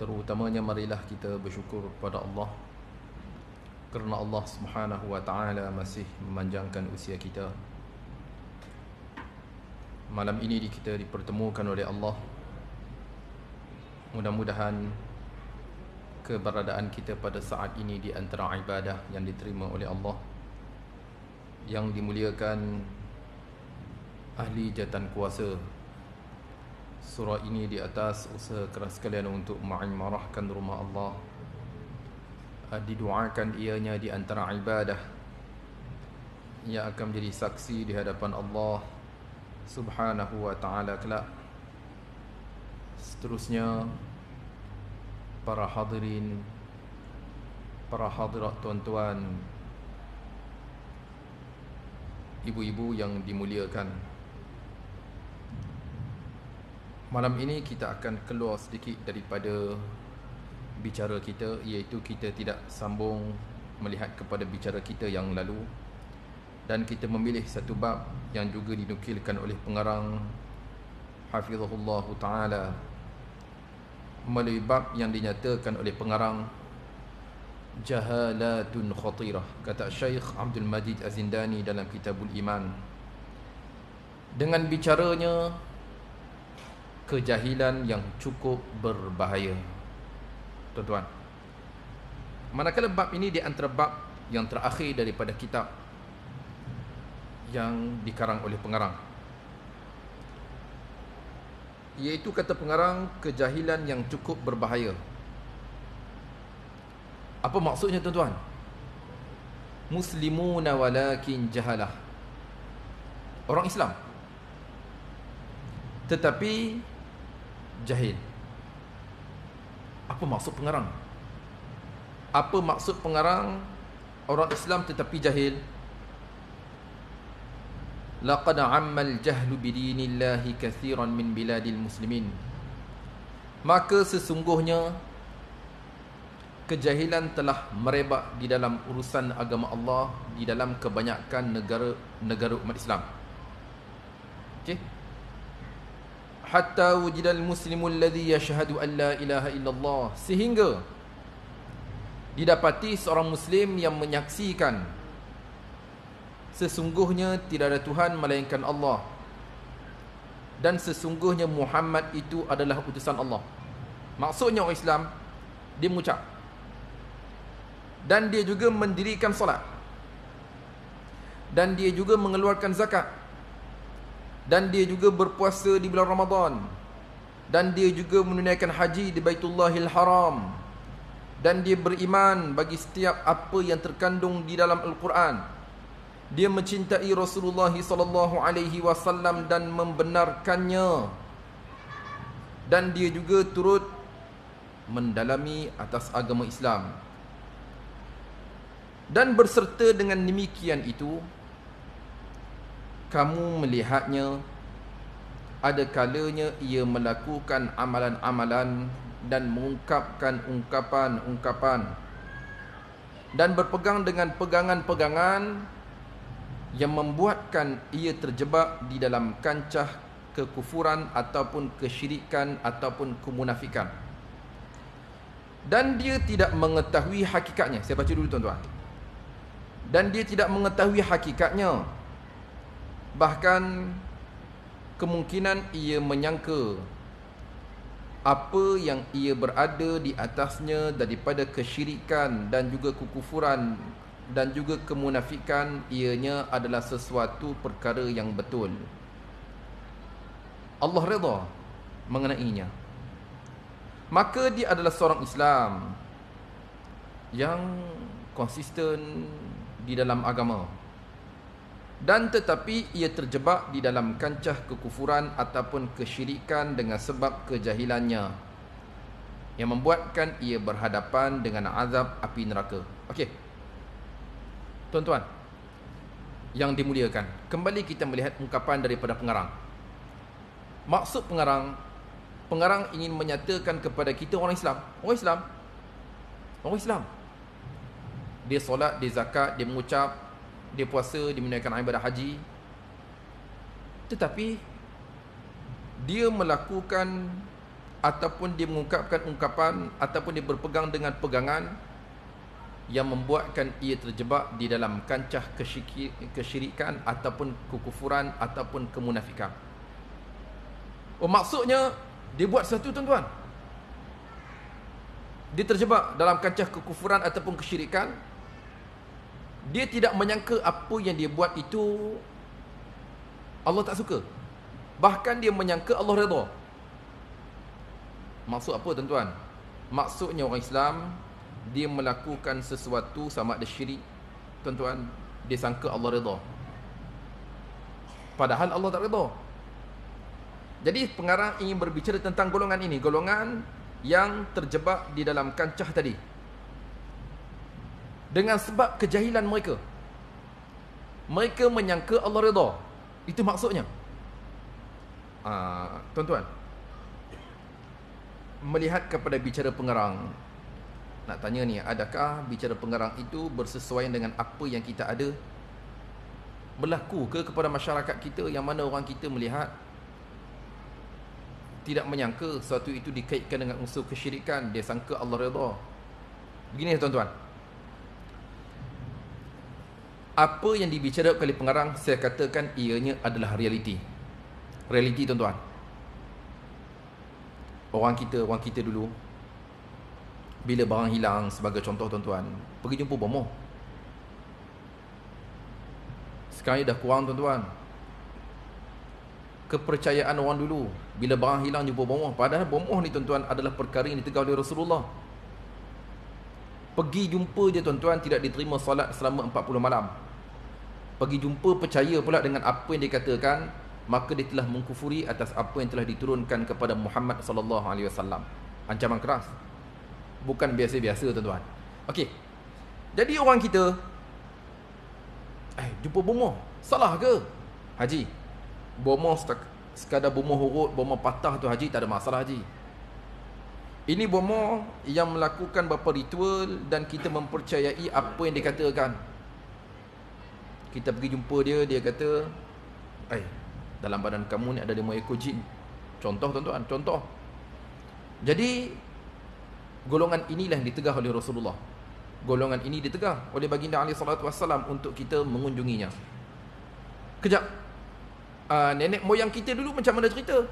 Terutamanya marilah kita bersyukur kepada Allah kerana Allah Subhanahu wa taala masih memanjangkan usia kita. Malam ini kita dipertemukan oleh Allah. Mudah-mudahan keberadaan kita pada saat ini di antara ibadah yang diterima oleh Allah, yang dimuliakan ahli jatan kuasa. Surah ini di atas usaha keras kalian untuk mengimarahkan rumah Allah, didoakan ianya di antara ibadah yang akan menjadi saksi di hadapan Allah Subhanahu wa ta'ala kelak. Seterusnya, para hadirin, para hadirat, tuan-tuan, ibu-ibu yang dimuliakan, malam ini kita akan keluar sedikit daripada bicara kita, iaitu kita tidak sambung melihat kepada bicara kita yang lalu, dan kita memilih satu bab yang juga dinukilkan oleh pengarang hafizahullah ta'ala melalui bab yang dinyatakan oleh pengarang jahalatun khatirah, kata Syekh Abdul Majid Az-Zindani dalam Kitabul Iman. Dengan bicaranya kejahilan yang cukup berbahaya, tuan-tuan. Manakala bab ini di antara bab yang terakhir daripada kitab yang dikarang oleh pengarang, iaitu kata pengarang kejahilan yang cukup berbahaya. Apa maksudnya, tuan-tuan? Muslimuna walakin jahalah, orang Islam tetapi jahil. Apa maksud pengarang? Apa maksud pengarang orang Islam tetapi jahil? Laqad ammal jahlu bidinillahi kathiran min biladil muslimin. Maka sesungguhnya kejahilan telah merebak di dalam urusan agama Allah di dalam kebanyakan negara umat Islam. Okey. Hatta wujidal muslimul ladzi yashhadu an la ilaha illallah, sehingga didapati seorang muslim yang menyaksikan sesungguhnya tidak ada Tuhan melainkan Allah, dan sesungguhnya Muhammad itu adalah utusan Allah. Maksudnya orang Islam, dia mengucap dan dia juga mendirikan solat, dan dia juga mengeluarkan zakat, dan dia juga berpuasa di bulan Ramadan, dan dia juga menunaikan haji di Baitullahil Haram, dan dia beriman bagi setiap apa yang terkandung di dalam Al-Quran. Dia mencintai Rasulullah sallallahu alaihi wasallam dan membenarkannya, dan dia juga turut mendalami atas agama Islam. Dan berserta dengan demikian itu, kamu melihatnya ada kalanya ia melakukan amalan-amalan dan mengungkapkan ungkapan-ungkapan dan berpegang dengan pegangan-pegangan yang membuatkan ia terjebak di dalam kancah kekufuran ataupun kesyirikan ataupun kemunafikan. Dan dia tidak mengetahui hakikatnya. Saya baca dulu, tuan-tuan. Dan dia tidak mengetahui hakikatnya. Bahkan kemungkinan ia menyangka apa yang ia berada di atasnya daripada kesyirikan dan juga kekufuran dan juga kemunafikan, ianya adalah sesuatu perkara yang betul. Allah redha mengenainya. Maka dia adalah seorang Islam yang konsisten di dalam agama, dan tetapi ia terjebak di dalam kancah kekufuran ataupun kesyirikan dengan sebab kejahilannya yang membuatkan ia berhadapan dengan azab api neraka. Okey, tuan-tuan yang dimuliakan, kembali kita melihat ungkapan daripada pengarang. Maksud pengarang ingin menyatakan kepada kita orang Islam. Dia solat, dia zakat, dia mengucap, dia puasa, dia menunaikan ibadah haji, tetapi dia melakukan ataupun dia mengungkapkan ungkapan, ataupun dia berpegang dengan pegangan yang membuatkan ia terjebak di dalam kancah kesyirikan ataupun kekufuran ataupun kemunafikan. Maksudnya dia buat satu, tuan-tuan, dia terjebak dalam kancah kekufuran ataupun kesyirikan. Dia tidak menyangka apa yang dia buat itu Allah tak suka. Bahkan dia menyangka Allah redha. Maksud apa, tuan-tuan? Maksudnya orang Islam, dia melakukan sesuatu sama ada syirik, tuan-tuan, dia sangka Allah redha, padahal Allah tak redha. Jadi pengarang ingin berbicara tentang golongan ini, golongan yang terjebak di dalam kancah tadi dengan sebab kejahilan mereka. Mereka menyangka Allah redha. Itu maksudnya. Tuan-tuan, melihat kepada bicara pengarang, nak tanya ni, adakah bicara pengarang itu bersesuaian dengan apa yang kita ada? Berlaku ke kepada masyarakat kita yang mana orang kita melihat tidak menyangka sesuatu itu dikaitkan dengan unsur kesyirikan, dia sangka Allah redha? Begini, tuan-tuan, apa yang dibicarakan oleh pengarang, saya katakan ianya adalah realiti. Realiti, tuan-tuan. Orang kita dulu, bila barang hilang, sebagai contoh, tuan-tuan, pergi jumpa bomoh. Sekarang dah kurang, tuan-tuan. Kepercayaan orang dulu, bila barang hilang jumpa bomoh. Padahal bomoh ni, tuan-tuan, adalah perkara yang ditegah oleh Rasulullah. Pergi jumpa je, tuan-tuan, tidak diterima solat selama 40 malam. Pergi jumpa, percaya pula dengan apa yang dikatakan, maka dia telah mengkufuri atas apa yang telah diturunkan kepada Muhammad sallallahu alaihi wasallam. Ancaman keras. Bukan biasa-biasa, tuan-tuan. Okey. Jadi orang kita jumpa bomoh, salah ke? Haji, bomoh sekadar bomoh hurut, bomoh patah tu haji, tak ada masalah haji. Ini bomoh yang melakukan beberapa ritual dan kita mempercayai apa yang dikatakan. Kita pergi jumpa dia, dia kata, dalam badan kamu ni ada 5 ekor jin. Contoh, tuan-tuan, contoh. Jadi golongan inilah yang ditegah oleh Rasulullah. Golongan ini ditegah oleh baginda alaihi salatu wassalam untuk kita mengunjunginya. Kejap, nenek moyang kita dulu macam mana cerita?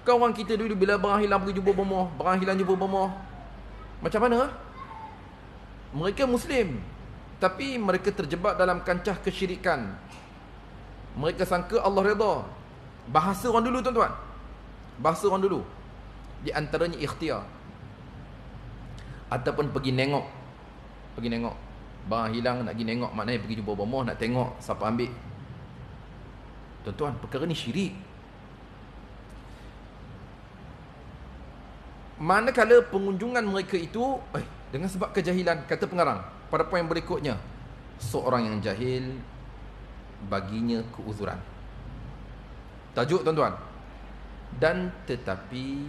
Kawan kita dulu bila barang hilang pergi jumpa bomoh, barang hilang jumpa bomoh. Macam mana? Mereka Muslim, tapi mereka terjebak dalam kancah kesyirikan. Mereka sangka Allah redha. Bahasa orang dulu, tuan-tuan, bahasa orang dulu, di antaranya ikhtiar ataupun pergi nengok. Pergi nengok barang hilang, nak pergi nengok, maknanya pergi jumpa bomoh, nak tengok siapa ambil. Tuan-tuan, perkara ni syirik. Manakala pengunjungan mereka itu dengan sebab kejahilan, kata pengarang pada poin berikutnya, seorang yang jahil baginya keuzuran. Tajuk, tuan-tuan, dan tetapi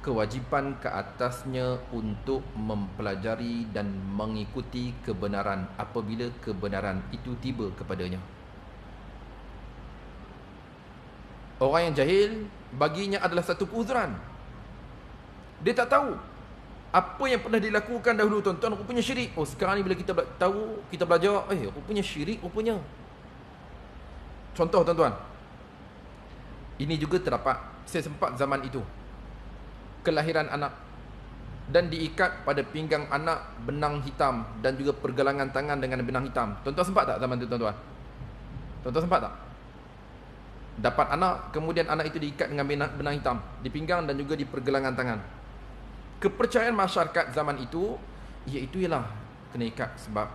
kewajipan ke atasnya untuk mempelajari dan mengikuti kebenaran apabila kebenaran itu tiba kepadanya. Orang yang jahil baginya adalah satu keuzuran. Dia tak tahu apa yang pernah dilakukan dahulu, tuan-tuan, rupanya syirik. Sekarang ni bila kita tahu, kita belajar, rupanya syirik, rupanya. Contoh, tuan-tuan, ini juga terdapat, saya sempat zaman itu, kelahiran anak dan diikat pada pinggang anak benang hitam dan juga pergelangan tangan dengan benang hitam. Tuan-tuan sempat tak zaman itu, tuan-tuan? Tuan-tuan sempat tak? Dapat anak, kemudian anak itu diikat dengan benang hitam di pinggang dan juga di pergelangan tangan. Kepercayaan masyarakat zaman itu, iaitu ialah kena ikat sebab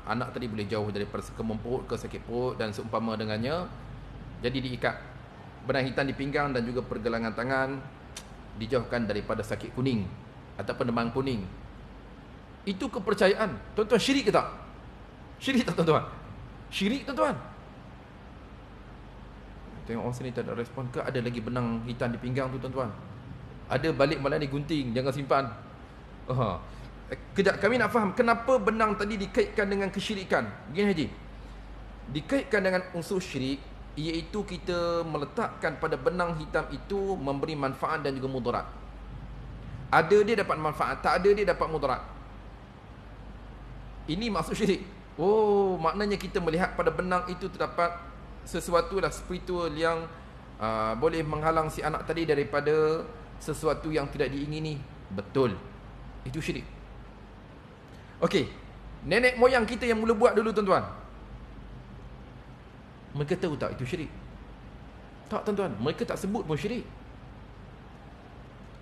anak tadi boleh jauh daripada kemung perut ke sakit perut dan seumpama dengannya. Jadi diikat benang hitam di pinggang dan juga pergelangan tangan, dijauhkan daripada sakit kuning ataupun demam kuning. Itu kepercayaan. Tuan-tuan, syirik ke tak? Syirik tak, tuan-tuan? Syirik, tuan-tuan. Tengok orang sini tak ada respon ke? Ada lagi benang hitam di pinggang tu, tuan-tuan. Ada, balik malam ni gunting, jangan simpan. Kejap, kami nak faham kenapa benang tadi dikaitkan dengan kesyirikan. Begini, Haji, dikaitkan dengan unsur syirik iaitu kita meletakkan pada benang hitam itu memberi manfaat dan juga mudarat. Ada dia dapat manfaat, tak ada dia dapat mudarat. Ini maksud syirik. Oh, maknanya kita melihat pada benang itu terdapat sesuatu lah spiritual yang boleh menghalang si anak tadi daripada sesuatu yang tidak diingini. Betul. Itu syirik. Okey. Nenek moyang kita yang mula buat dulu tuan-tuan, mereka tahu tak itu syirik? Tak tuan-tuan, mereka tak sebut pun syirik.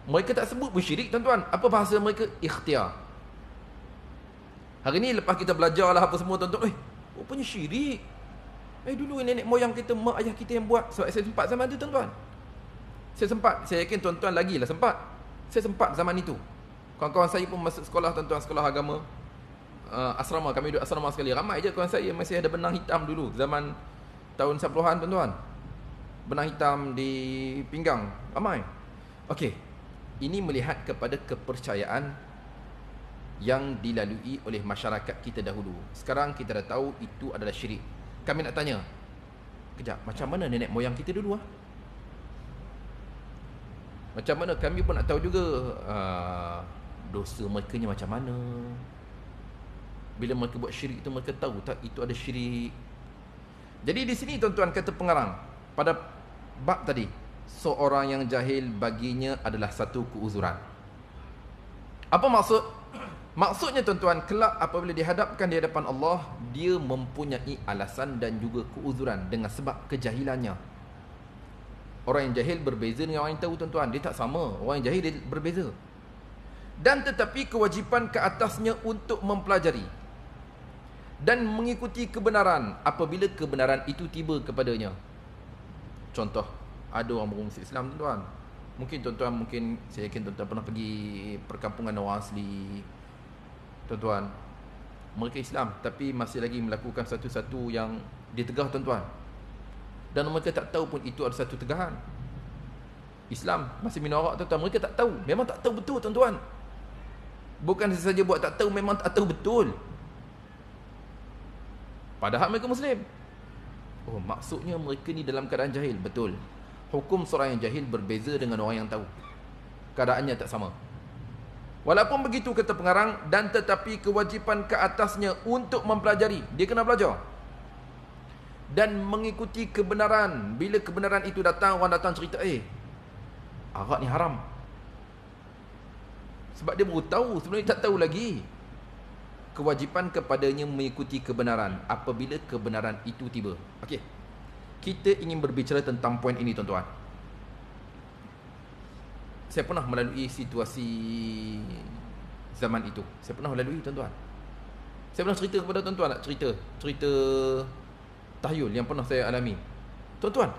Mereka tak sebut pun syirik tuan-tuan. Apa bahasa mereka? Ikhtiar. Hari ni lepas kita belajar lah apa semua tuan-tuan, rupanya syirik. Dulu nenek moyang kita, mak ayah kita yang buat. Sebab saya sempat zaman tu tuan-tuan. Saya yakin tuan-tuan lagi lah sempat. Saya sempat zaman itu. Kawan-kawan saya pun masuk sekolah tuan-tuan, sekolah agama. Asrama, kami duduk asrama sekali. Ramai je kawan saya masih ada benang hitam dulu. Zaman tahun 90-an tuan-tuan. Benang hitam di pinggang. Ramai. Okey. Ini melihat kepada kepercayaan yang dilalui oleh masyarakat kita dahulu. Sekarang kita dah tahu itu adalah syirik. Kami nak tanya, kejap, macam mana nenek moyang kita dulu? Macam mana? Kami pun nak tahu juga dosa mereka ni macam mana. Bila mereka buat syirik tu, mereka tahu tak itu ada syirik. Jadi di sini tuan-tuan kata pengarang pada bab tadi, seorang yang jahil baginya adalah satu keuzuran. Apa maksud? Maksudnya tuan-tuan, kelak apabila dihadapkan di hadapan Allah, dia mempunyai alasan dan juga keuzuran dengan sebab kejahilannya. Orang yang jahil berbeza dengan orang yang tahu tuan-tuan. Dia tak sama. Orang yang jahil dia berbeza. Dan tetapi kewajipan ke atasnya untuk mempelajari dan mengikuti kebenaran apabila kebenaran itu tiba kepadanya. Contoh, ada orang berumur Islam tuan-tuan. Mungkin tuan-tuan, saya yakin tuan-tuan pernah pergi perkampungan orang asli. Tuan-tuan, mereka Islam tapi masih lagi melakukan satu-satu yang ditegah tuan-tuan. Dan mereka tak tahu pun itu ada satu tegahan. Islam masih minum arak tuan-tuan. Mereka tak tahu. Memang tak tahu betul tuan-tuan. Bukan saja buat tak tahu, memang tak tahu betul. Padahal mereka Muslim. Oh, maksudnya mereka ni dalam keadaan jahil. Betul. Hukum seorang yang jahil berbeza dengan orang yang tahu. Keadaannya tak sama. Walaupun begitu kata pengarang, dan tetapi kewajipan ke atasnya untuk mempelajari. Dia kena belajar. Dan mengikuti kebenaran. Bila kebenaran itu datang, orang datang cerita, arak ni haram. Sebab dia baru tahu, sebenarnya tak tahu lagi. Kewajipan kepadanya mengikuti kebenaran apabila kebenaran itu tiba. Okey. Kita ingin berbicara tentang poin ini tuan-tuan. Saya pernah melalui situasi zaman itu. Saya pernah melalui tuan-tuan. Saya pernah cerita kepada tuan-tuan nak cerita tahyul yang pernah saya alami. Tuan-tuan,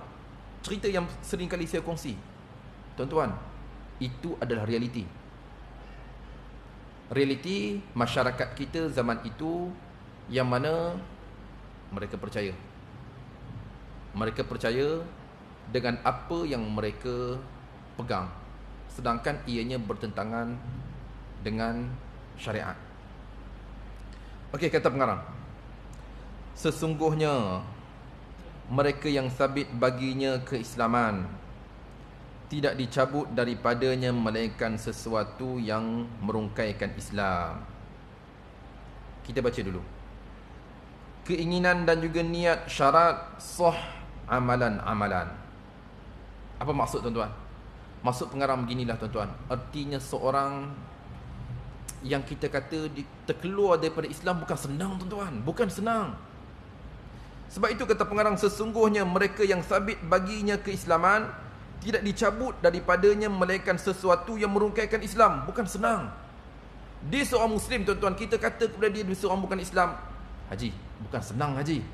cerita yang sering kali saya kongsi. Tuan-tuan, itu adalah realiti. Realiti masyarakat kita zaman itu yang mana mereka percaya. Mereka percaya dengan apa yang mereka pegang. Sedangkan ianya bertentangan dengan syariat. Okey, kata pengarang. Sesungguhnya mereka yang sabit baginya keislaman tidak dicabut daripadanya melainkan sesuatu yang merungkaikan Islam. Kita baca dulu. Keinginan dan juga niat syarat sah amalan-amalan. Apa maksud tuan-tuan? Maksud pengarang beginilah tuan-tuan. Artinya seorang yang kita kata terkeluar daripada Islam bukan senang tuan-tuan. Bukan senang. Sebab itu kata pengarang, sesungguhnya mereka yang sabit baginya keislaman tidak dicabut daripadanya melainkan sesuatu yang merungkaikan Islam. Bukan senang. Dia seorang Muslim tuan-tuan. Kita kata kepada dia seorang bukan Islam. Haji, bukan senang haji.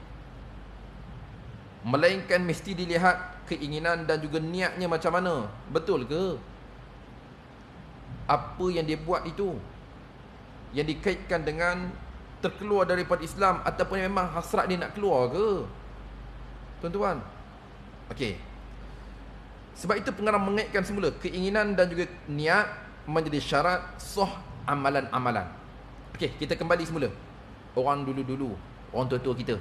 Melainkan mesti dilihat keinginan dan juga niatnya macam mana. Betul ke? Apa yang dia buat itu yang dikaitkan dengan terkeluar daripada Islam ataupun memang hasrat dia nak keluar ke? Tuan-tuan. Okey. Sebab itu pengarang mengaitkan semula keinginan dan juga niat menjadi syarat sah amalan-amalan. Okey, kita kembali semula. Orang dulu-dulu, orang tua-tua kita.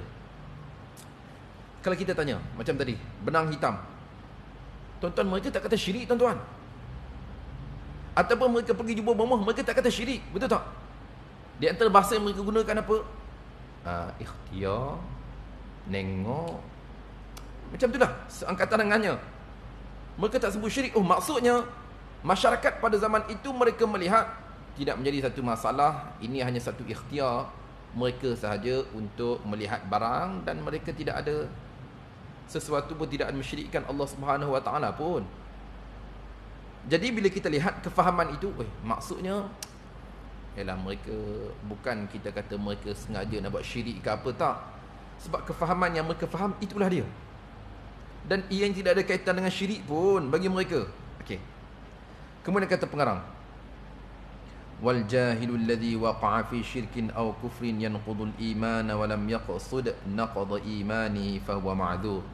Kalau kita tanya, macam tadi, benang hitam. Tuan-tuan, mereka tak kata syirik, tuan-tuan. Ataupun mereka pergi jumpa rumah, mereka tak kata syirik. Betul tak? Di antara bahasa yang mereka gunakan apa? Ikhtiar, nengok. Macam tu dah, seangkatan dengannya. Mereka tak sebut syirik. Oh, maksudnya, masyarakat pada zaman itu mereka melihat tidak menjadi satu masalah. Ini hanya satu ikhtiar mereka sahaja untuk melihat barang, dan mereka tidak ada sesuatu pun, tidak mensyirikkan Allah Subhanahu Wa Taala pun. Jadi bila kita lihat kefahaman itu, maksudnya ialah mereka, bukan kita kata mereka sengaja nak buat syirik ke apa, tak. Sebab kefahaman yang mereka faham, itulah dia. Dan ia yang tidak ada kaitan dengan syirik pun bagi mereka. Okey. Kemudian kata pengarang, wal jahilul ladzi waqa'a fi syirkin aw kufrin yanqudul iman wa lam yaqsud naqada imani fa huwa ma'dzur.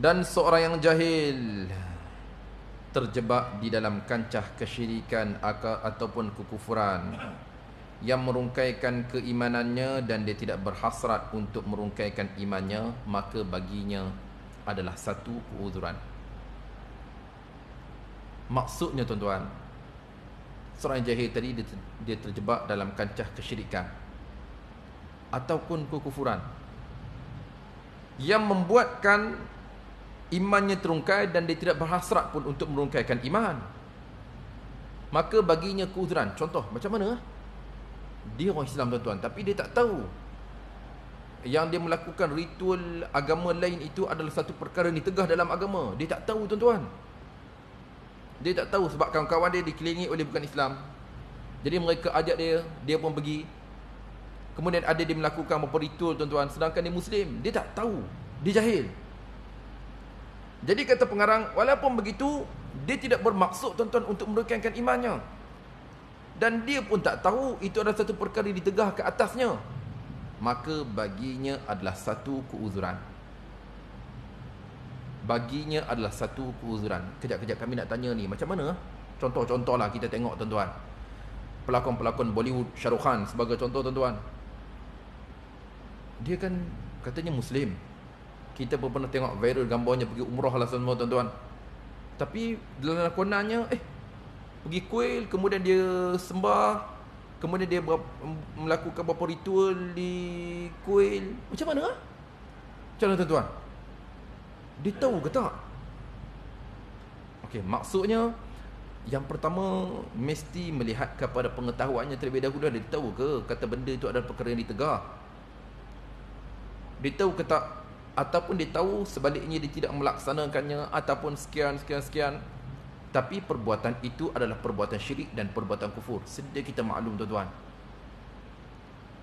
Dan seorang yang jahil terjebak di dalam kancah kesyirikan ataupun kekufuran yang merungkaikan keimanannya dan dia tidak berhasrat untuk merungkaikan imannya, maka baginya adalah satu keuzuran. Maksudnya tuan-tuan, seorang jahil tadi dia terjebak dalam kancah kesyirikan ataupun kekufuran yang membuatkan imannya terungkai dan dia tidak berhasrat pun untuk merungkaikan iman, maka baginya keuzuran. Contoh, macam mana? Dia orang Islam, tuan-tuan, tapi dia tak tahu yang dia melakukan ritual agama lain itu adalah satu perkara yang ditegah dalam agama. Dia tak tahu, tuan-tuan. Dia tak tahu sebab kawan-kawan dia dikelilingi oleh bukan Islam. Jadi mereka ajak dia pun pergi. Kemudian ada dia melakukan beberapa ritual, tuan-tuan, sedangkan dia Muslim. Dia tak tahu, dia jahil. Jadi kata pengarang, walaupun begitu, dia tidak bermaksud, tuan-tuan, untuk merungkaikan imannya. Dan dia pun tak tahu itu adalah satu perkara yang ditegah ke atasnya, maka baginya adalah satu keuzuran. Baginya adalah satu keuzuran. Kejap-kejap kami nak tanya ni, macam mana? Contoh-contoh lah kita tengok, tuan-tuan. Pelakon-pelakon Bollywood, Shah Rukh Khan sebagai contoh, tuan-tuan. Dia kan katanya Muslim. Kita pun pernah tengok viral gambarnya pergi umrah lah semua, tuan-tuan. Tapi dalam lakonannya, pergi kuil, kemudian dia sembah, kemudian dia melakukan beberapa ritual di kuil. Macam mana? Macam mana, tuan-tuan? Dia tahu ke tak? Okey, maksudnya yang pertama mesti melihat kepada pengetahuannya terlebih dahulu. Dia tahu ke kata benda itu adalah perkara yang ditegah? Dia tahu ke tak? Ataupun dia tahu sebaliknya dia tidak melaksanakannya, ataupun sekian, tapi perbuatan itu adalah perbuatan syirik dan perbuatan kufur. Sedia kita maklum, tuan-tuan,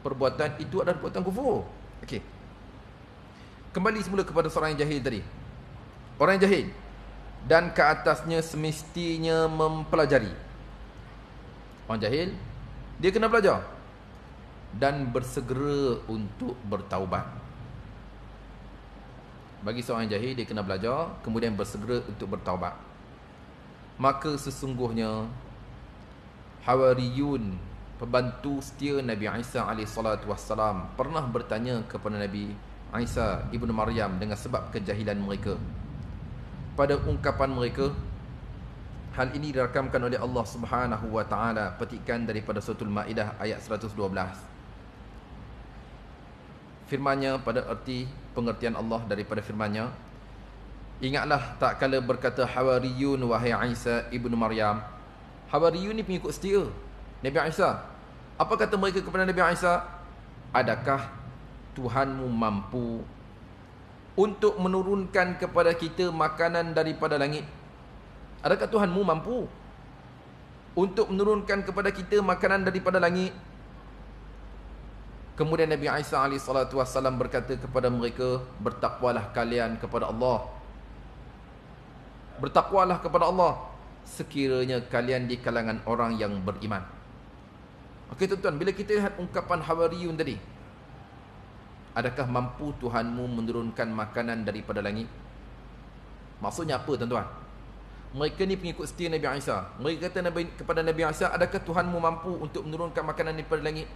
perbuatan itu adalah perbuatan kufur. Okey, kembali semula kepada seorang yang jahil tadi. Orang yang jahil dan ke atasnya semestinya mempelajari. Orang jahil, dia kena belajar dan bersegera untuk bertaubat. Bagi seorang jahil, dia kena belajar, kemudian bersegera untuk bertaubat. Maka sesungguhnya Hawariyun, pembantu setia Nabi Isa AS, pernah bertanya kepada Nabi Isa ibnu Maryam dengan sebab kejahilan mereka. Pada ungkapan mereka, hal ini dirakamkan oleh Allah Subhanahu Wa Taala, petikan daripada Suratul Maidah ayat 112. Firman-Nya pada erti pengertian Allah daripada firman-Nya, ingatlah tak kala berkata Hawariyun, wahai Isa ibnu Maryam. Hawariyun ni pengikut setia Nabi Isa. Apa kata mereka kepada Nabi Isa? Adakah Tuhanmu mampu untuk menurunkan kepada kita makanan daripada langit? Adakah Tuhanmu mampu untuk menurunkan kepada kita makanan daripada langit? Kemudian Nabi Isa AS berkata kepada mereka, bertakwalah kalian kepada Allah. Bertakwalah kepada Allah sekiranya kalian di kalangan orang yang beriman. Okey, tuan-tuan, bila kita lihat ungkapan Hawariyun tadi, adakah mampu Tuhanmu menurunkan makanan daripada langit? Maksudnya apa, tuan-tuan? Mereka ni pengikut setia Nabi Isa. Mereka kata kepada Nabi Isa, adakah Tuhanmu mampu untuk menurunkan makanan daripada langit?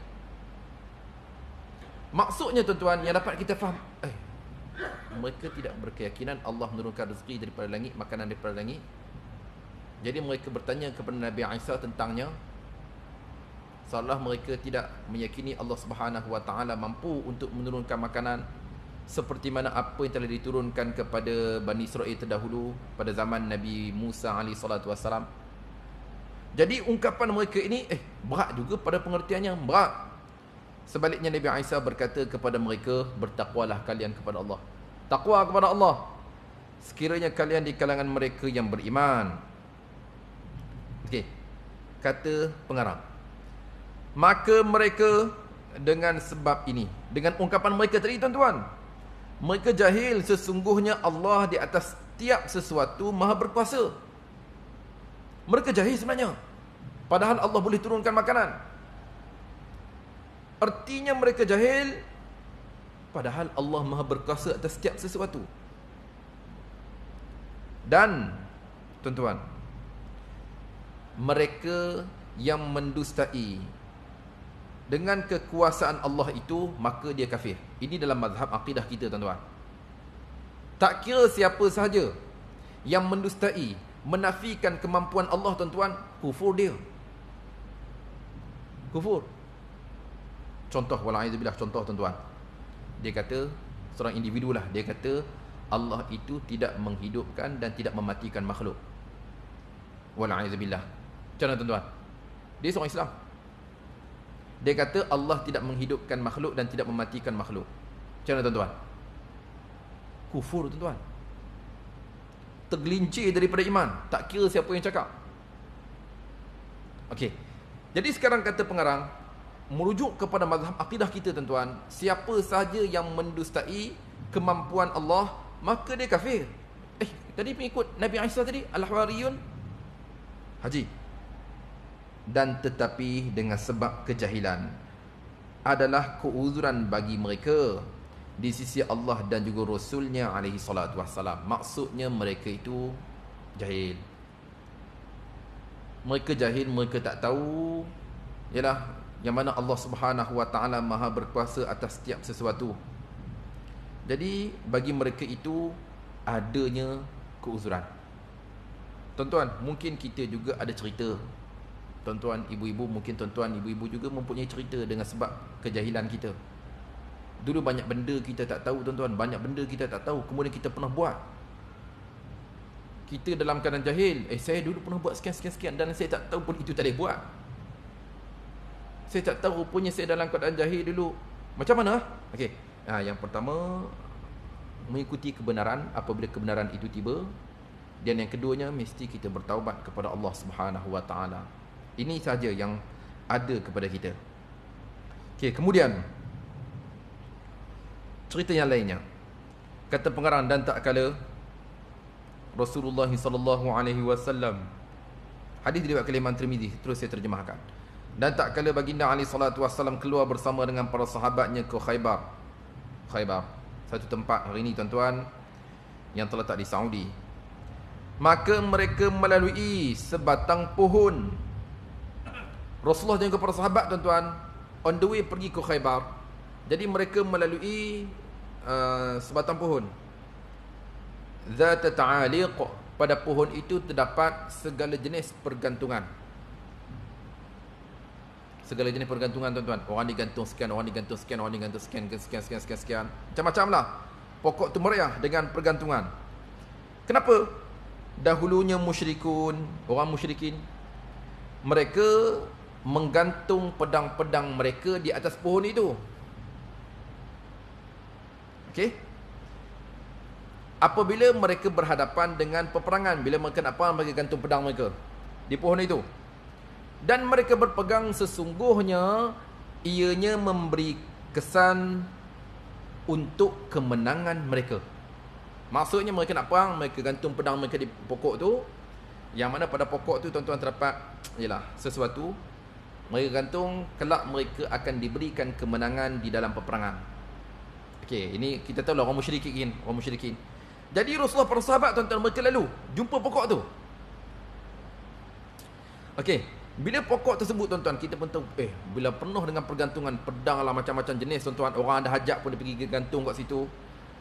Maksudnya, tuan-tuan, yang dapat kita faham, mereka tidak berkeyakinan Allah menurunkan rezeki daripada langit, makanan daripada langit. Jadi mereka bertanya kepada Nabi Isa tentangnya, seolah mereka tidak meyakini Allah Subhanahu wa taala mampu untuk menurunkan makanan seperti mana apa yang telah diturunkan kepada Bani Israel terdahulu pada zaman Nabi Musa alaihi salatu wassalam. Jadi ungkapan mereka ini berat juga pada pengertiannya, berat. Sebaliknya Nabi Isa berkata kepada mereka, bertakwalah kalian kepada Allah. Takwa kepada Allah sekiranya kalian di kalangan mereka yang beriman. Okey. Kata pengarang, maka mereka dengan sebab ini, dengan ungkapan mereka tadi tuan-tuan, mereka jahil sesungguhnya Allah di atas tiap sesuatu maha berkuasa. Mereka jahil sebenarnya, padahal Allah boleh turunkan makanan. Artinya mereka jahil, padahal Allah maha berkuasa atas setiap sesuatu. Dan tuan-tuan, mereka yang mendustai dengan kekuasaan Allah itu, maka dia kafir. Ini dalam mazhab akidah kita tuan-tuan. Tak kira siapa sahaja yang mendustai, menafikan kemampuan Allah tuan-tuan, kufur dia. Kufur. Contoh, wala'idzubillah, contoh tuan-tuan. Dia kata, seorang individu lah, dia kata Allah itu tidak menghidupkan dan tidak mematikan makhluk. Wala'idzubillah. Macam mana tuan-tuan? Dia seorang Islam. Dia kata Allah tidak menghidupkan makhluk dan tidak mematikan makhluk. Macam mana tuan-tuan? Kufur tuan-tuan. Tergelincir daripada iman. Tak kira siapa yang cakap. Okey. Jadi sekarang kata pengarang, merujuk kepada mazhab akidah kita tuan-tuan, siapa sahaja yang mendustai kemampuan Allah, maka dia kafir. Tadi pengikut Nabi Isa tadi, Al-Hawariyun haji. Dan tetapi dengan sebab kejahilan adalah keuzuran bagi mereka di sisi Allah dan juga Rasulnya alaihi salatu wassalam. Maksudnya mereka itu jahil. Mereka jahil, mereka tak tahu ialah yang mana Allah Subhanahu wa taala maha berkuasa atas setiap sesuatu. Jadi bagi mereka itu adanya keuzuran. Tuan-tuan, mungkin kita juga ada cerita. Tuan-tuan, ibu-ibu, mungkin tuan-tuan, ibu-ibu juga mempunyai cerita dengan sebab kejahilan kita. Dulu banyak benda kita tak tahu tuan-tuan, banyak benda kita tak tahu, kemudian kita pernah buat. Kita dalam keadaan jahil, saya dulu pernah buat sekian-sekian dan saya tak tahu pun itu tak boleh buat. Saya tak tahu rupanya saya dalam keadaan jahil dulu. Macam mana? Okey. Yang pertama, mengikuti kebenaran apabila kebenaran itu tiba. Dan yang keduanya, mesti kita bertaubat kepada Allah Subhanahu wa taala. Ini saja yang ada kepada kita. Okey, kemudian cerita yang lainnya. Kata pengarang, dan tak kala Rasulullah sallallahu alaihi wasallam, hadis diriwayatkan oleh Imam Tirmizi, terus saya terjemahkan. Dan tak kala baginda alaihi salatu wasallam keluar bersama dengan para sahabatnya ke Khaybar. Khaybar, satu tempat hari ini tuan-tuan yang terletak di Saudi. Maka mereka melalui sebatang pohon. Rasulullah dan para sahabat tuan-tuan on the way pergi ke Khaybar. Jadi mereka melalui sebatang pohon. Zat ta'aliq, pada pohon itu terdapat segala jenis pergantungan. Segala jenis pergantungan tuan-tuan. Orang digantung sekian, orang digantung sekian, orang digantung sekian, sekian. Macam-macam lah. Pokok tu meriah dengan pergantungan. Kenapa? Dahulunya musyrikun, orang musyrikin, mereka menggantung pedang-pedang mereka di atas pohon itu. Okey? Apabila mereka berhadapan dengan peperangan, bila mereka nak perang, mereka gantung pedang mereka di pohon itu. Dan mereka berpegang sesungguhnya ianya memberi kesan untuk kemenangan mereka. Maksudnya mereka nak perang, mereka gantung pedang mereka di pokok tu. Yang mana pada pokok tu tuan-tuan terdapat sesuatu. Mereka gantung, kelak mereka akan diberikan kemenangan di dalam peperangan. Okey, ini kita tahu lah orang musyrikin. Jadi Rasulullah para sahabat tuan-tuan mereka lalu jumpa pokok tu. Okey, bila pokok tersebut tuan-tuan, kita pun tahu bila penuh dengan pergantungan pedang lah, macam-macam jenis tuan-tuan. Orang ada hajat pun dia pergi gantung kat situ.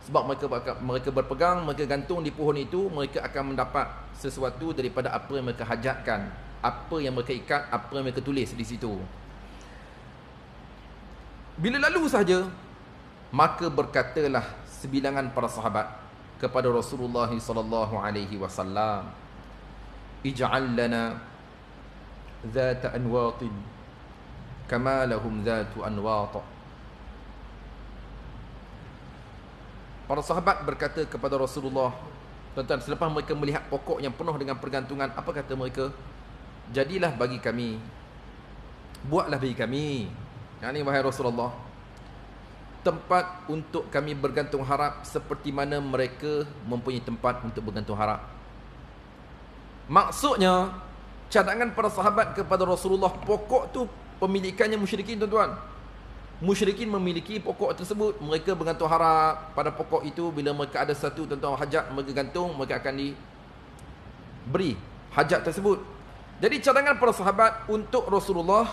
Sebab mereka berpegang, mereka gantung di pohon itu, mereka akan mendapat sesuatu daripada apa yang mereka hajatkan, apa yang mereka ikat, apa yang mereka tulis di situ. Bila lalu saja, maka berkatalah sebilangan para sahabat kepada Rasulullah sallallahu alaihi wasallam, ij'al lana zat anwatin kama lahum zatu anwat. Para sahabat berkata kepada Rasulullah, tuan-tuan, selepas mereka melihat pokok yang penuh dengan pergantungan, apa kata mereka? Jadilah bagi kami, buatlah bagi kami, yakni wahai Rasulullah, tempat untuk kami bergantung harap seperti mana mereka mempunyai tempat untuk bergantung harap. Maksudnya, cadangan para sahabat kepada Rasulullah, pokok tu pemilikannya musyrikin, tuan-tuan. Musyrikin memiliki pokok tersebut, mereka bergantung harap pada pokok itu. Bila mereka ada satu, tuan-tuan, hajat, mereka gantung, mereka akan diberi hajat tersebut. Jadi cadangan para sahabat untuk Rasulullah,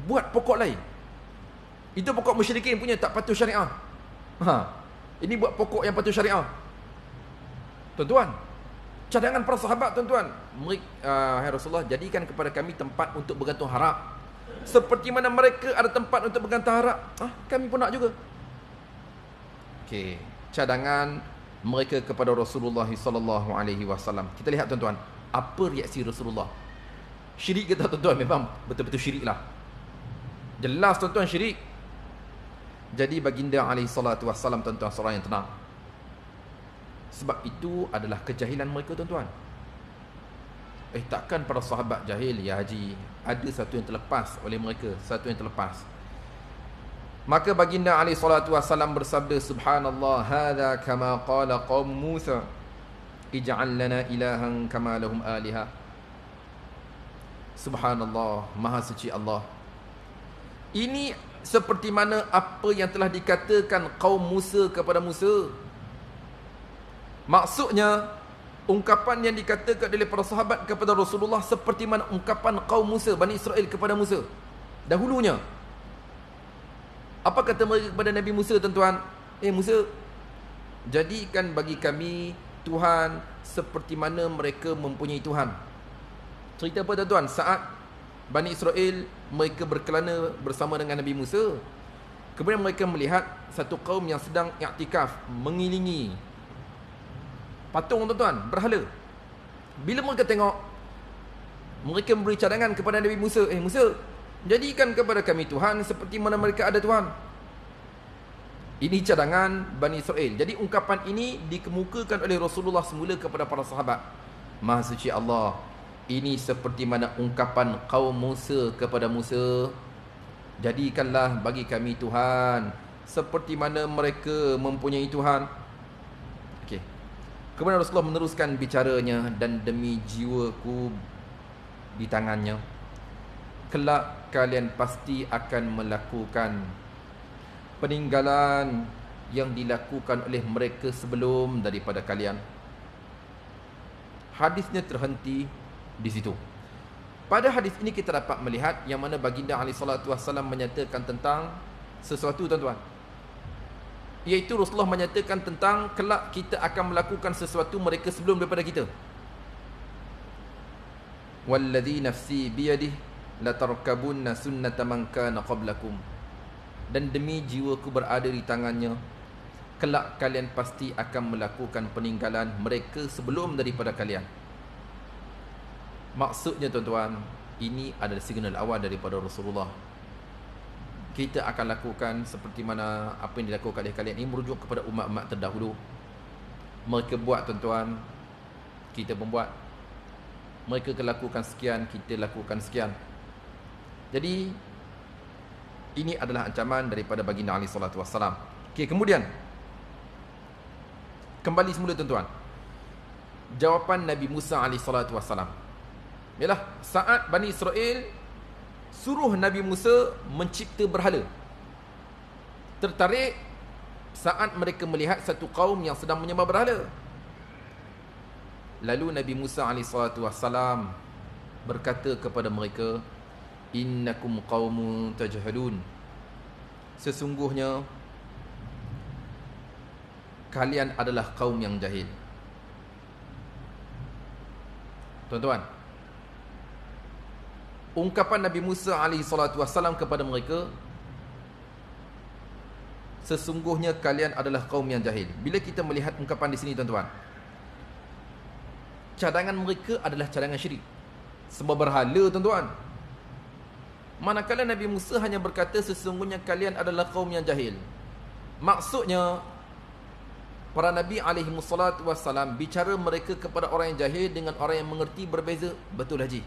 buat pokok lain. Itu pokok musyrikin punya, tak patuh syariah. Ini buat pokok yang patuh syariah. Tuan-tuan, cadangan para sahabat, tuan-tuan, hai Rasulullah, jadikan kepada kami tempat untuk bergantung harap seperti mana mereka ada tempat untuk bergantung harap. Kami pun nak juga. Okey, cadangan mereka kepada Rasulullah sallallahu alaihi wasallam. Kita lihat, tuan-tuan, apa reaksi Rasulullah. Syirik kita, tuan-tuan, memang betul-betul syirik lah. Jelas, tuan-tuan, syirik. Jadi baginda alaihi salatu wasallam, tuan-tuan, seorang yang tenang. Sebab itu adalah kejahilan mereka, tuan-tuan. Takkan para sahabat jahil, ya haji? Ada satu yang terlepas oleh mereka, satu yang terlepas. Maka baginda alaihi salatu wasallam bersabda, subhanallah, hadza kama qala qaum Musa, ij'al lana ilahan kama lahum aliha. Subhanallah, maha suci Allah. Ini seperti mana apa yang telah dikatakan kaum Musa kepada Musa. Maksudnya, ungkapan yang dikatakan oleh para sahabat kepada Rasulullah seperti mana ungkapan kaum Musa, Bani Israel kepada Musa dahulunya. Apa kata mereka kepada Nabi Musa, tuan-tuan? Musa, jadikan bagi kami Tuhan seperti mana mereka mempunyai Tuhan. Cerita apa, tuan-tuan? Saat Bani Israel mereka berkelana bersama dengan Nabi Musa, kemudian mereka melihat satu kaum yang sedang i'tikaf, mengilingi patung, tuan-tuan, berhala. Bila mereka tengok, mereka memberi cadangan kepada Nabi Musa, Musa, jadikan kepada kami Tuhan seperti mana mereka ada Tuhan. Ini cadangan Bani Israel. Jadi ungkapan ini dikemukakan oleh Rasulullah semula kepada para sahabat. Maha suci Allah, ini seperti mana ungkapan kaum Musa kepada Musa, jadikanlah bagi kami Tuhan seperti mana mereka mempunyai Tuhan. Kemudian Rasulullah meneruskan bicaranya, dan demi jiwaku di tangannya, kelak kalian pasti akan melakukan peninggalan yang dilakukan oleh mereka sebelum daripada kalian. Hadisnya terhenti di situ. Pada hadis ini kita dapat melihat yang mana baginda alaihi salatu wasallam menyatakan tentang sesuatu, tuan-tuan, iaitu Rasulullah menyatakan tentang kelak kita akan melakukan sesuatu mereka sebelum daripada kita. Walladzi nafsi biyadihi la tarkabunna sunnata man kana qablakum. Dan demi jiwaku berada di tangannya, kelak kalian pasti akan melakukan peninggalan mereka sebelum daripada kalian. Maksudnya, tuan-tuan, ini adalah signal awal daripada Rasulullah. Kita akan lakukan seperti mana apa yang dilakukan oleh kalian. Ini merujuk kepada umat-umat terdahulu. Mereka buat, tuan-tuan, kita pun buat. Mereka lakukan sekian, kita lakukan sekian. Jadi ini adalah ancaman daripada baginda alaihi salatu wassalam. Kemudian kembali semula, tuan-tuan, jawapan Nabi Musa alaihi salatu wassalam. Yalah, saat Bani Israel suruh Nabi Musa mencipta berhala, tertarik saat mereka melihat satu kaum yang sedang menyembah berhala. Lalu Nabi Musa AS berkata kepada mereka, innakum qaumun tajhalun, sesungguhnya kalian adalah kaum yang jahil. Tuan-tuan, ungkapan Nabi Musa alaihi salatu wassalam kepada mereka, sesungguhnya kalian adalah kaum yang jahil. Bila kita melihat ungkapan di sini, tuan-tuan, cadangan mereka adalah cadangan syirik, sembah berhala, tuan-tuan. Manakala Nabi Musa hanya berkata sesungguhnya kalian adalah kaum yang jahil, maksudnya para Nabi alaihi salatu wassalam bicara mereka kepada orang yang jahil dengan orang yang mengerti berbeza. Betul haji?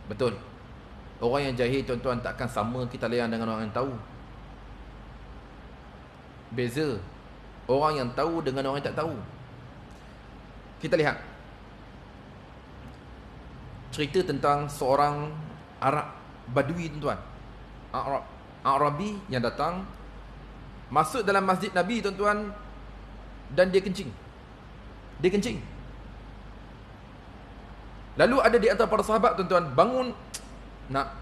Betul. Orang yang jahil, tuan-tuan, takkan sama kita layan dengan orang yang tahu. Beza orang yang tahu dengan orang yang tak tahu. Kita lihat cerita tentang seorang Arab Badui, tuan-tuan. Arabi yang datang masuk dalam masjid Nabi, tuan-tuan, dan dia kencing. Dia kencing. Lalu ada di antara para sahabat, tuan-tuan, bangun nak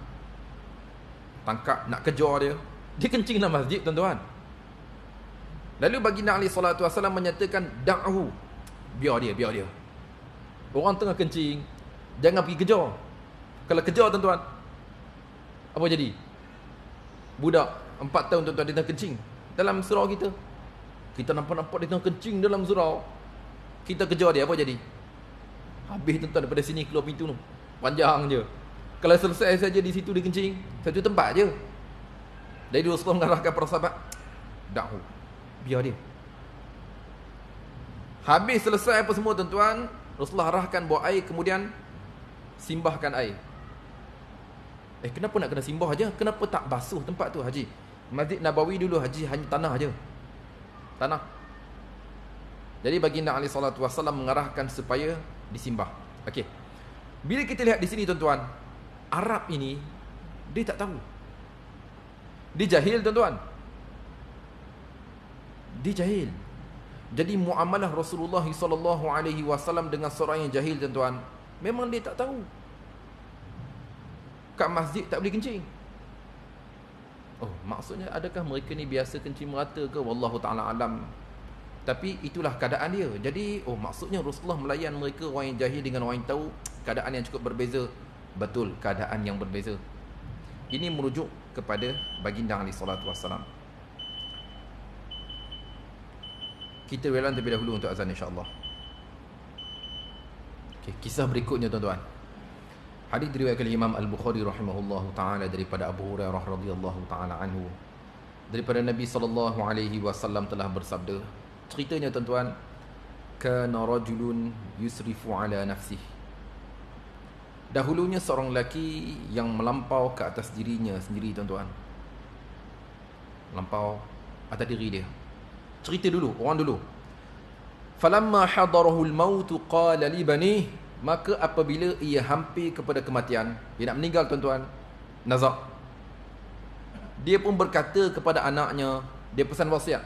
tangkap, nak kejar dia. Dia kencing dalam masjid, tuan-tuan. Lalu baginda alaihi salatu wasallam menyatakan, da'hu, biar dia. Orang tengah kencing, jangan pergi kejar. Kalau kejar, tuan-tuan, apa jadi? Budak 4 tahun, tuan-tuan, dia tengah kencing dalam surau kita. Kita nampak dia tengah kencing dalam surau, kita kejar dia, apa jadi? Habis, tuan-tuan, daripada sini keluar pintu tu, panjang je. Kalau selesai saja di situ dia kencing, satu tempat je. Jadi Rasulullah mengarahkan para sahabat, da'hu, biar dia. Habis selesai apa semua, tuan-tuan, Rasulullah arahkan bawa air, kemudian simbahkan air. Kenapa nak kena simbah aja? Kenapa tak basuh tempat tu, haji? Masjid Nabawi dulu, haji, hanya tanah aja. Tanah. Jadi baginda alaihi salatu wasallam mengarahkan supaya disimbah. Okey. Bila kita lihat di sini, tuan-tuan, Arab ini dia tak tahu. Dia jahil, tuan-tuan. Dia jahil. Jadi muamalah Rasulullah sallallahu alaihi wasallam dengan seorang yang jahil, tuan-tuan, memang dia tak tahu. Kat masjid tak boleh kencing. Oh, maksudnya adakah mereka ni biasa kencing merata ke? Wallahu ta'ala alam. Tapi itulah keadaan dia. Jadi, maksudnya Rasulullah melayan mereka, orang yang jahil dengan orang yang tahu, keadaan yang cukup berbeza. Betul, keadaan yang berbeza. Ini merujuk kepada baginda alaihi salatu wassalam. Kita relawan terlebih dahulu untuk azan, insya-Allah. Okay, kisah berikutnya, tuan-tuan. Hadis diriwayatkan oleh Imam Al-Bukhari rahimahullahu taala daripada Abu Hurairah radhiyallahu taala anhu, daripada Nabi sallallahu alaihi wasallam telah bersabda. Ceritanya, tuan-tuan, kana rajulun yusrifu ala nafsihi. Dahulunya seorang lelaki yang melampau ke atas dirinya sendiri, tuan-tuan. Melampau atas diri dia. Cerita dulu, orang dulu. Falamma hadarahu al-maut qala li banihi, maka apabila ia hampir kepada kematian, dia nak meninggal, tuan-tuan, nazak, dia pun berkata kepada anaknya, dia pesan wasiat.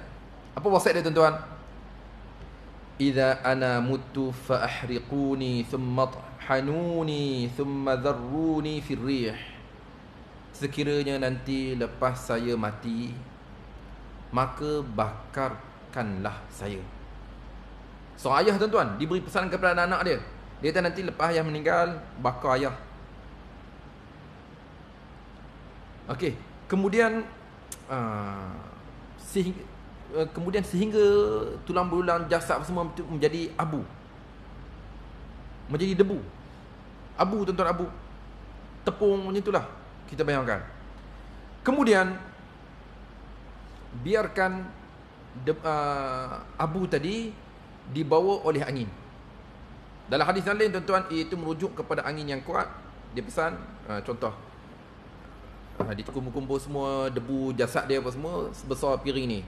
Apa wasiat dia, tuan-tuan? Idza ana mutu fa ahriquni thumma hanuni thumma dharruni fi rih. Sekiranya nanti lepas saya mati, maka bakarkanlah saya. So ayah, tuan-tuan, diberi pesan kepada anak-anak dia. Dia kata nanti lepas ayah meninggal, bakar ayah. Okey, kemudian sehingga tulang belulang jasad semua menjadi abu, menjadi debu. Abu, tuan-tuan, abu. Tepung macam itulah, kita bayangkan. Kemudian biarkan abu tadi dibawa oleh angin. Dalam hadis yang lain, tuan-tuan, iaitu merujuk kepada angin yang kuat. Dia pesan, contoh, dikumpul-kumpul semua debu jasad dia apa semua sebesar piring ni.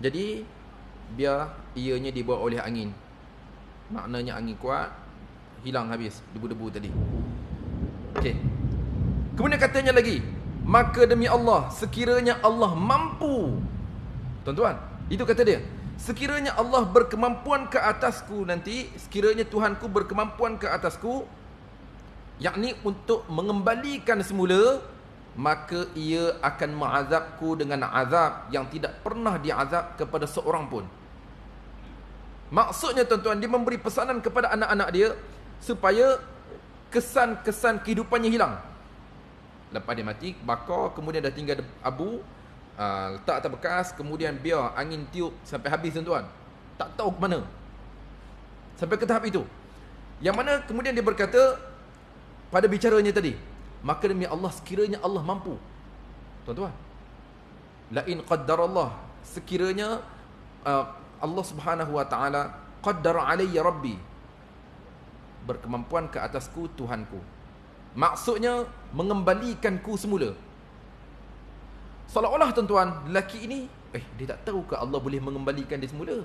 Jadi biar ianya dibawa oleh angin. Maknanya angin kuat, hilang habis debu-debu tadi. Okey. Kemudian katanya lagi, maka demi Allah, sekiranya Allah mampu, tuan-tuan, itu kata dia, sekiranya Allah berkemampuan ke atasku nanti, sekiranya Tuhanku berkemampuan ke atasku, yakni untuk mengembalikan semula, maka ia akan mengazabku dengan azab yang tidak pernah diazab kepada seorang pun. Maksudnya tuan-tuan, dia memberi pesanan kepada anak-anak dia supaya kesan-kesan kehidupannya hilang. Lepas dia mati, bakar, kemudian dah tinggal abu, letak atas bekas, kemudian biar angin tiup sampai habis tuan-tuan. Tak tahu ke mana. Sampai ke tahap itu. Yang mana kemudian dia berkata pada bicaranya tadi, maka demi Allah, sekiranya Allah mampu. Tuan-tuan, la in qaddarallah, sekiranya Allah Subhanahu wa taala qaddara alayya rabbi, berkemampuan ke atasku Tuhanku. Maksudnya mengembalikanku semula. Seolah-olah tuan-tuan, lelaki ini dia tak tahu ke Allah boleh mengembalikan dia semula.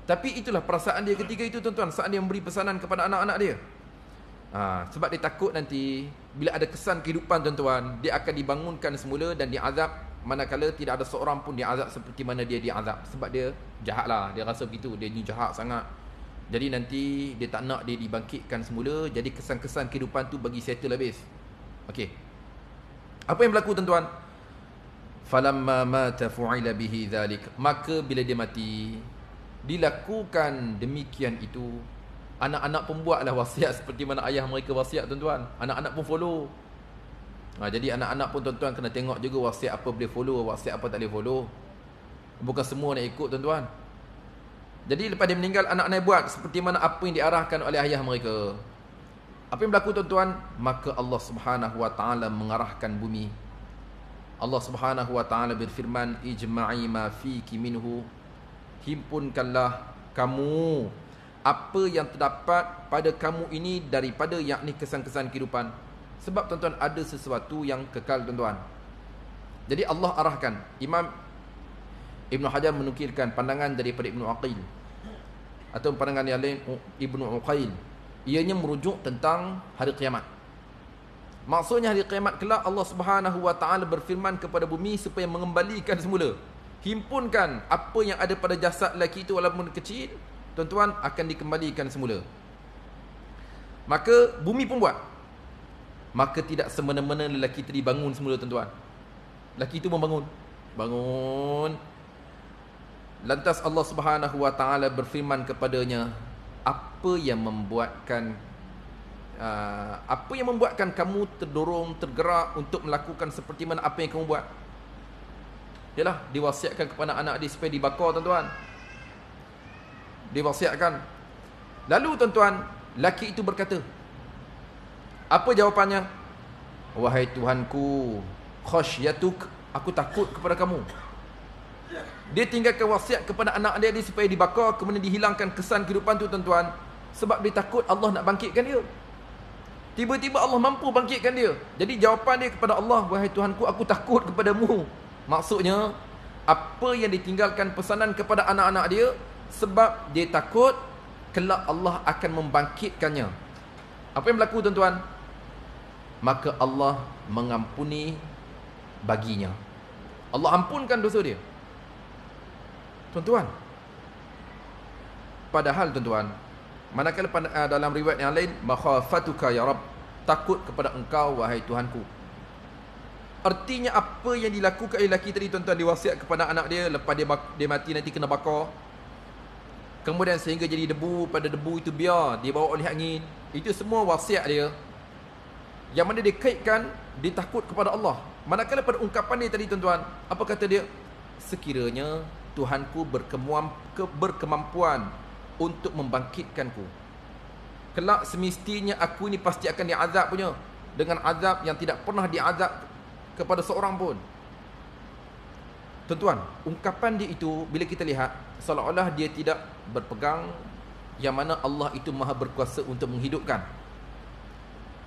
Tapi itulah perasaan dia ketika itu tuan-tuan, saat dia memberi pesanan kepada anak-anak dia. Sebab dia takut nanti bila ada kesan kehidupan tuan-tuan, dia akan dibangunkan semula dan diazab, manakala tidak ada seorang pun diazab seperti mana dia diazab. Sebab dia jahat lah, dia rasa begitu, dia ni jahat sangat. Jadi nanti dia tak nak dia dibangkitkan semula, jadi kesan-kesan kehidupan tu bagi settle habis. Okey. Apa yang berlaku tuan-tuan? Falamma mata fu'ila bihi dhalik, maka bila dia mati, dilakukan demikian itu. Anak-anak pun buatlah wasiat seperti mana ayah mereka wasiat tuan-tuan. Anak-anak pun follow. Jadi anak-anak pun tuan-tuan kena tengok juga wasiat apa boleh follow, wasiat apa tak boleh follow. Bukan semua nak ikut tuan-tuan. Jadi lepas dia meninggal, anak-anak buat seperti mana apa yang diarahkan oleh ayah mereka. Apa yang berlaku tuan-tuan? Maka Allah Subhanahu wa taala mengarahkan bumi. Allah Subhanahu wa taala berfirman, ijma'i ma fiki minhu, himpunkanlah kamu apa yang terdapat pada kamu ini daripada yakni kesan-kesan kehidupan. Sebab tuan-tuan, ada sesuatu yang kekal tuan-tuan. Jadi Allah arahkan. Imam Ibn Hajar menukilkan pandangan daripada Ibn Aqil, atau pandangan yang lain Ibn Uqail. Ianya merujuk tentang hari kiamat. Maksudnya hari kiamat kelak Allah Subhanahu wa taala berfirman kepada bumi supaya mengembalikan semula. Himpunkan apa yang ada pada jasad lelaki itu walaupun kecil, tuan-tuan, akan dikembalikan semula. Maka bumi pun buat. Maka tidak semena-mena lelaki tadi bangun semula tuan-tuan. Lelaki itu membangun. Bangun. Lantas Allah Subhanahu wa taala berfirman kepadanya, apa yang membuatkan kamu terdorong, tergerak untuk melakukan seperti mana apa yang kamu buat? Yalah, diwasiatkan kepada anak dia supaya dibakar tuan-tuan. Diwasiatkan. Lalu tuan-tuan, laki itu berkata, apa jawapannya? Wahai Tuhanku, khasyatuk, aku takut kepada kamu. Dia tinggalkan wasiat kepada anak dia supaya dibakar, kemudian dihilangkan kesan kehidupan tu tuan-tuan, sebab dia takut Allah nak bangkitkan dia. Tiba-tiba Allah mampu bangkitkan dia. Jadi jawapan dia kepada Allah, wahai Tuhanku, aku takut kepadamu. Maksudnya, apa yang ditinggalkan pesanan kepada anak-anak dia, sebab dia takut kelak Allah akan membangkitkannya. Apa yang berlaku tuan-tuan? Maka Allah mengampuni baginya. Allah ampunkan dosa dia. Tuan-tuan, padahal tuan-tuan, manakala dalam riwayat yang lain, makhafatuka ya Rabb, takut kepada engkau wahai Tuhanku. Artinya apa yang dilakukan oleh lelaki tadi tuan-tuan, diwasiat kepada anak dia, lepas dia mati nanti kena bakar, kemudian sehingga jadi debu, pada debu itu biar dibawa oleh angin. Itu semua wasiat dia, yang mana dia kaitkan dia takut kepada Allah. Manakala pada ungkapan dia tadi tuan-tuan, apa kata dia? Sekiranya Tuhanku berkemampuan untuk membangkitkanku, kelak semestinya aku ni pasti akan diazab punya, dengan azab yang tidak pernah diazab kepada seorang pun. Tuan-tuan, ungkapan dia itu bila kita lihat, seolah-olah dia tidak berpegang yang mana Allah itu maha berkuasa untuk menghidupkan.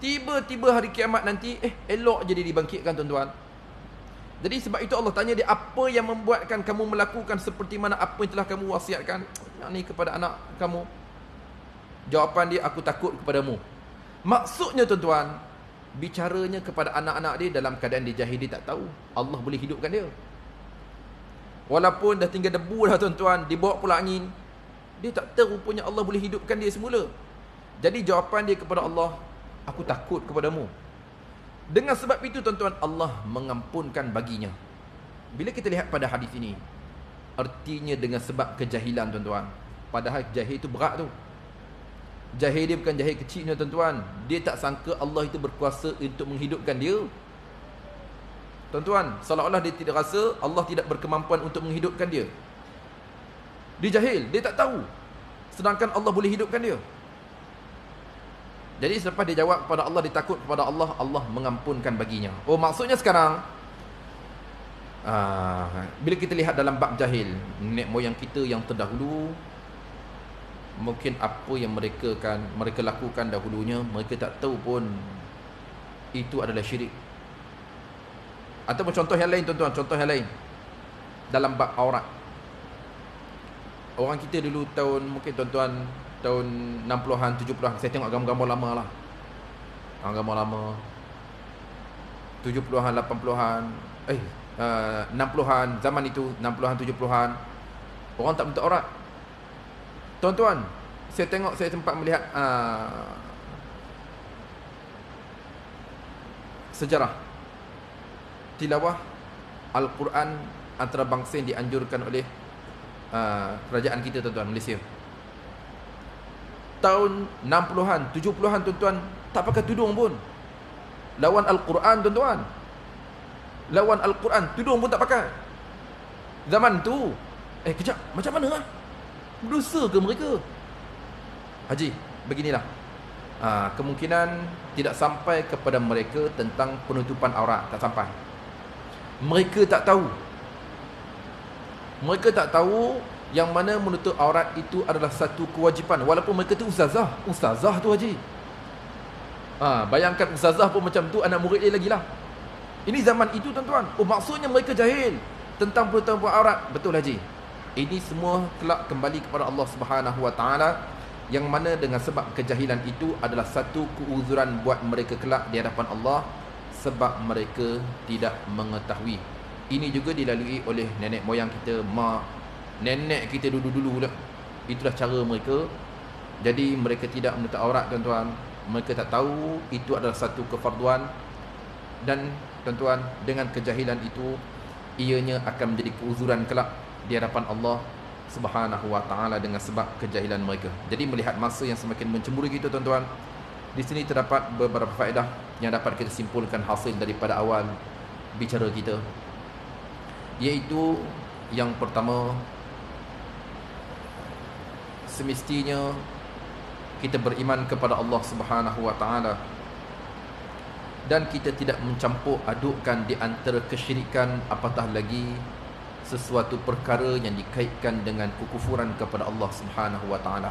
Tiba-tiba hari kiamat nanti, elok je dia dibangkitkan tuan-tuan. Jadi sebab itu Allah tanya dia, apa yang membuatkan kamu melakukan seperti mana apa yang telah kamu wasiatkan ni kepada anak kamu? Jawapan dia, aku takut kepadamu. Maksudnya tuan-tuan, bicaranya kepada anak-anak dia dalam keadaan dia jahil, dia tak tahu Allah boleh hidupkan dia. Walaupun dah tinggal debu dah tuan-tuan, dibawa pula angin, dia tak tahu rupanya Allah boleh hidupkan dia semula. Jadi jawapan dia kepada Allah, aku takut kepadamu. Dengan sebab itu tuan-tuan, Allah mengampunkan baginya. Bila kita lihat pada hadis ini, artinya dengan sebab kejahilan tuan-tuan, Padahal jahil itu berat tu. Jahil dia bukan jahil kecilnya tuan-tuan. Dia tak sangka Allah itu berkuasa untuk menghidupkan dia. Tuan-tuan, seolah-olah dia tidak rasa Allah tidak berkemampuan untuk menghidupkan dia. Dia jahil, dia tak tahu. Sedangkan Allah boleh hidupkan dia. Jadi selepas dia jawab kepada Allah, dia takut kepada Allah, Allah mengampunkan baginya. Oh, maksudnya sekarang bila kita lihat dalam bab jahil, nenek moyang kita yang terdahulu, mungkin apa yang mereka lakukan dahulunya, mereka tak tahu pun itu adalah syirik. Ataupun contoh yang lain tuan-tuan, contoh yang lain dalam bab aurat. Orang kita dulu mungkin tuan-tuan tahun 60-an, 70-an, saya tengok gambar-gambar lama lah. Gambar lama 70-an, 80-an, 60-an, zaman itu 60-an, 70-an, orang tak bentuk aurat. Tuan-tuan, saya sempat melihat sejarah tilawah Al-Quran antarabangsa yang dianjurkan oleh kerajaan kita tuan-tuan, Malaysia. Tahun 60-an, 70-an tuan-tuan, tak pakai tudung pun. Lawan Al-Quran tuan-tuan. Lawan Al-Quran, tudung pun tak pakai. Zaman tu, kejap, macam mana lah? Berdosa ke mereka? Haji, beginilah. Kemungkinan tidak sampai kepada mereka tentang penutupan aurat, tak sampai. Mereka tak tahu. Mereka tak tahu yang mana menutup aurat itu adalah satu kewajipan. Walaupun mereka tu ustazah tu haji. Bayangkan ustazah pun macam tu, anak murid dia lagi lah. Ini zaman itu tuan-tuan. Oh, maksudnya mereka jahil tentang penutupan aurat. Betul haji. Ini semua kelak kembali kepada Allah Subhanahu Wa Taala, yang mana dengan sebab kejahilan itu adalah satu keuzuran buat mereka kelak di hadapan Allah, sebab mereka tidak mengetahui. Ini juga dilalui oleh nenek moyang kita, nenek kita dulu-dulu lah. Itulah cara mereka. Jadi mereka tidak menutup aurat tuan-tuan. Mereka tak tahu itu adalah satu kefarduan. Dan tuan-tuan, dengan kejahilan itu, ianya akan menjadi keuzuran kelak di hadapan Allah Subhanahu Wa Taala dengan sebab kejahilan mereka. Jadi melihat masa yang semakin mencemburu kita tuan-tuan, di sini terdapat beberapa faedah yang dapat kita simpulkan hasil daripada awal bicara kita. Iaitu yang pertama, semestinya kita beriman kepada Allah Subhanahu Wa Taala dan kita tidak mencampur adukkan di antara kesyirikan, apatah lagi sesuatu perkara yang dikaitkan dengan kekufuran kepada Allah Subhanahu Wa Taala.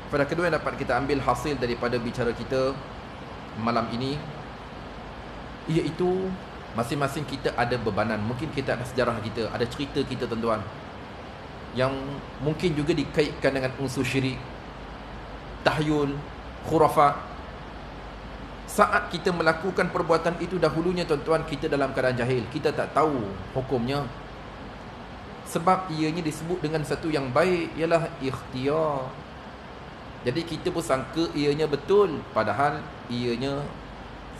Pada kedua yang dapat kita ambil hasil daripada bicara kita malam ini, iaitu masing-masing kita ada bebanan. Mungkin kita ada sejarah kita, ada cerita kita tuan-tuan, yang mungkin juga dikaitkan dengan unsur syirik, tahyul, khurafat. Saat kita melakukan perbuatan itu dahulunya tuan-tuan, kita dalam keadaan jahil, kita tak tahu hukumnya. Sebab ianya disebut dengan satu yang baik, ialah ikhtiar. Jadi kita pun sangka ianya betul, padahal ianya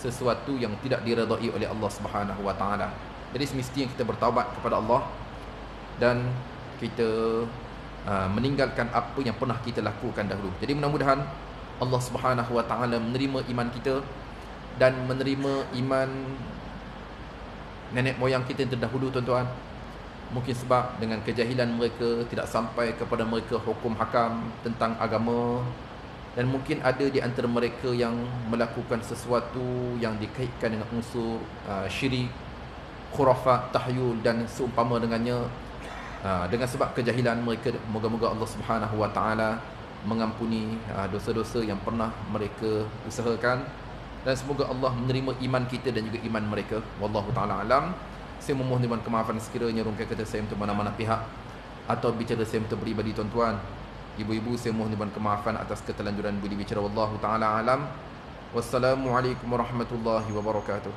sesuatu yang tidak diredai oleh Allah Subhanahu Wa Taala. Jadi semestinya kita bertaubat kepada Allah dan kita meninggalkan apa yang pernah kita lakukan dahulu. Jadi mudah-mudahan Allah Subhanahu Wa Taala menerima iman kita dan menerima iman nenek moyang kita yang terdahulu tuan-tuan. Mungkin sebab dengan kejahilan mereka tidak sampai kepada mereka hukum hakam tentang agama, dan mungkin ada di antara mereka yang melakukan sesuatu yang dikaitkan dengan unsur syirik, khurafat, tahyul dan seumpama dengannya. Dengan sebab kejahilan mereka, moga-moga Allah Subhanahu Wa Taala mengampuni dosa-dosa yang pernah mereka usahakan, dan semoga Allah menerima iman kita dan juga iman mereka. Wallahu taala alam. Saya memohon dengan kemaafan sekiranya rungkai kata saya untuk mana-mana pihak atau bicara saya untuk peribadi tuan-tuan, ibu-ibu, saya mohon dengan kemaafan atas ketelanjuran budi bicara. Wallahu taala alam. Wassalamualaikum warahmatullahi wabarakatuh.